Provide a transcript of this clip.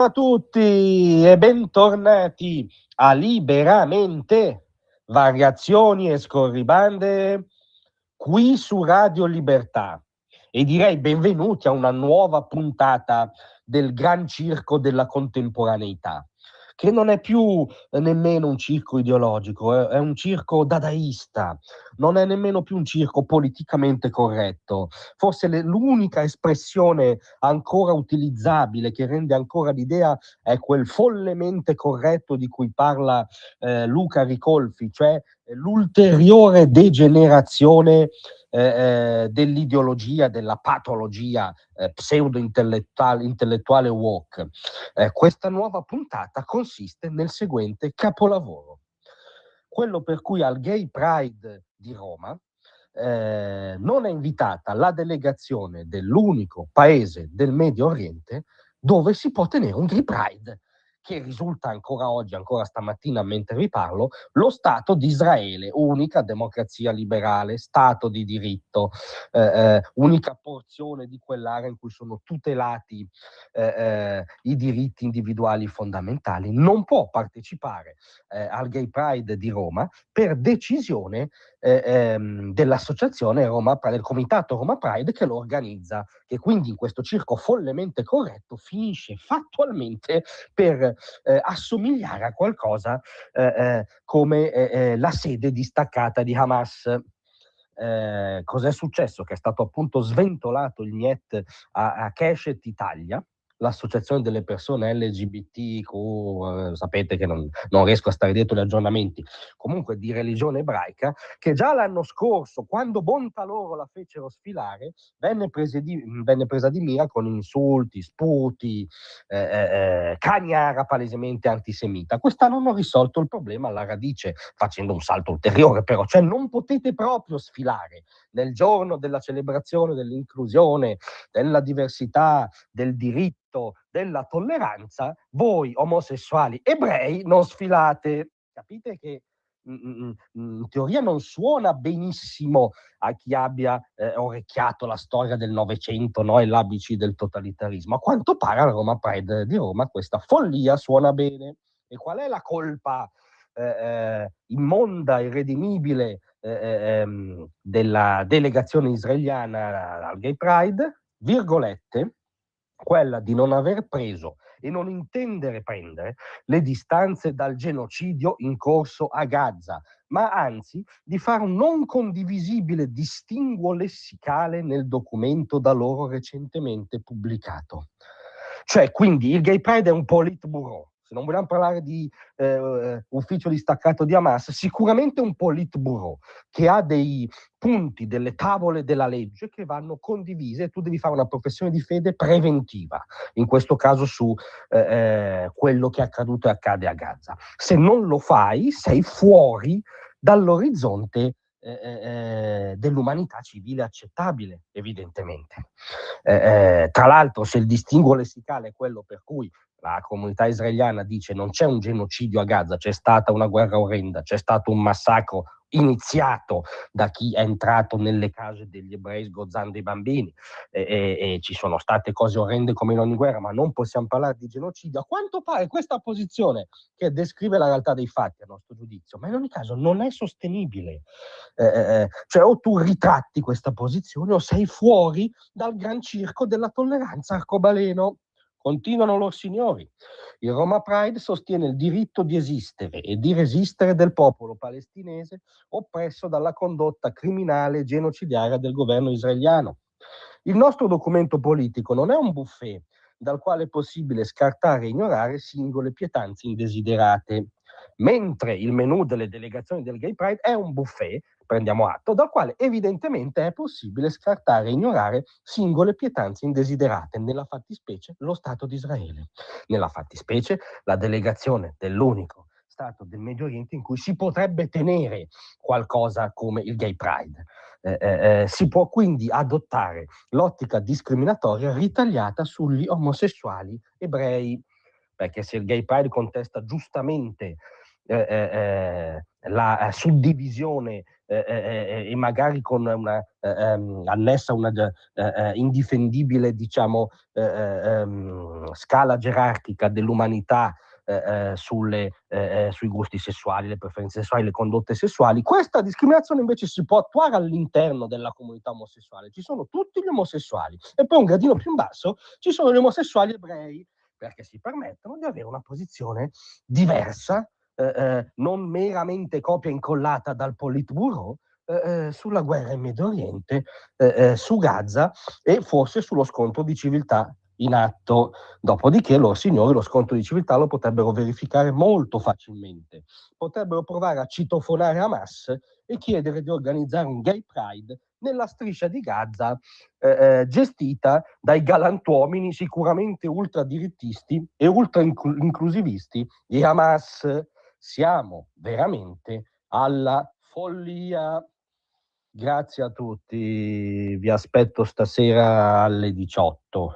Ciao a tutti e bentornati a Liberamente, variazioni e scorribande qui su Radio Libertà, e direi benvenuti a una nuova puntata del Gran Circo della Contemporaneità, che non è più nemmeno un circo ideologico, è un circo dadaista, non è nemmeno più un circo politicamente corretto. Forse l'unica espressione ancora utilizzabile, che rende ancora l'idea, è quel follemente corretto di cui parla Luca Ricolfi, cioè l'ulteriore degenerazione dell'ideologia, della patologia pseudo-intellettuale woke. Questa nuova puntata consiste nel seguente capolavoro: quello per cui al Gay Pride di Roma non è invitata la delegazione dell'unico paese del Medio Oriente dove si può tenere un Gay Pride, che risulta ancora oggi, ancora stamattina mentre vi parlo, lo Stato di Israele, unica democrazia liberale, Stato di diritto, unica porzione di quell'area in cui sono tutelati i diritti individuali fondamentali, non può partecipare al Gay Pride di Roma per decisione dell'associazione Roma Pride, del comitato Roma Pride che lo organizza, che quindi in questo circo follemente corretto finisce fattualmente per assomigliare a qualcosa come la sede distaccata di Hamas. Cos'è successo? Che è stato appunto sventolato il NIET a Keshet Italia, l'associazione delle persone LGBTQ, sapete che non riesco a stare dietro gli aggiornamenti, comunque di religione ebraica, che già l'anno scorso, quando bontà loro la fecero sfilare, venne presa di mira con insulti, sputi, cagnara palesemente antisemita. Quest'anno hanno risolto il problema alla radice, facendo un salto ulteriore però, cioè non potete proprio sfilare nel giorno della celebrazione dell'inclusione, della diversità, del diritto, della tolleranza. Voi omosessuali ebrei non sfilate. Capite che in teoria non suona benissimo a chi abbia orecchiato la storia del Novecento, no? E l'ABC del totalitarismo. A quanto pare al Roma Pride di Roma questa follia suona bene. E qual è la colpa immonda, irredimibile della delegazione israeliana al Gay Pride? Virgolette, quella di non aver preso e non intendere prendere le distanze dal genocidio in corso a Gaza, ma anzi di fare un non condivisibile distinguo lessicale nel documento da loro recentemente pubblicato. Cioè, quindi il Gay Pride è un politburo. Se non vogliamo parlare di ufficio distaccato di Hamas, sicuramente un politburo che ha dei punti, delle tavole della legge che vanno condivise, e tu devi fare una professione di fede preventiva, in questo caso su quello che è accaduto e accade a Gaza. Se non lo fai, sei fuori dall'orizzonte dell'umanità civile accettabile, evidentemente. Tra l'altro, se il distinguo lessicale è quello per cui la comunità israeliana dice non c'è un genocidio a Gaza, c'è stata una guerra orrenda, c'è stato un massacro iniziato da chi è entrato nelle case degli ebrei sgozzando i bambini, e ci sono state cose orrende come in ogni guerra, ma non possiamo parlare di genocidio. A quanto pare questa posizione, che descrive la realtà dei fatti a nostro giudizio, ma in ogni caso non è sostenibile. Cioè o tu ritratti questa posizione o sei fuori dal gran circo della tolleranza arcobaleno. Continuano loro signori. Il Roma Pride sostiene il diritto di esistere e di resistere del popolo palestinese oppresso dalla condotta criminale e genocidaria del governo israeliano. Il nostro documento politico non è un buffet dal quale è possibile scartare e ignorare singole pietanze indesiderate, mentre il menù delle delegazioni del Gay Pride è un buffet, prendiamo atto, dal quale evidentemente è possibile scartare e ignorare singole pietanze indesiderate, nella fattispecie lo Stato di Israele, nella fattispecie la delegazione dell'unico Stato del Medio Oriente in cui si potrebbe tenere qualcosa come il Gay Pride. Si può quindi adottare l'ottica discriminatoria ritagliata sugli omosessuali ebrei, perché se il Gay Pride contesta giustamente la suddivisione e magari con una annessa una indifendibile, diciamo, scala gerarchica dell'umanità sui gusti sessuali, le preferenze sessuali, le condotte sessuali. Questa discriminazione invece si può attuare all'interno della comunità omosessuale. Ci sono tutti gli omosessuali e poi un gradino più in basso ci sono gli omosessuali ebrei, perché si permettono di avere una posizione diversa, non meramente copia incollata dal Politburo, sulla guerra in Medio Oriente, su Gaza e forse sullo scontro di civiltà in atto. Dopodiché loro signori lo scontro di civiltà lo potrebbero verificare molto facilmente. Potrebbero provare a citofonare Hamas e chiedere di organizzare un gay pride nella striscia di Gaza, gestita dai galantuomini sicuramente ultradirittisti e ultra inclusivisti di Hamas. Siamo veramente alla follia. Grazie a tutti, vi aspetto stasera alle 18.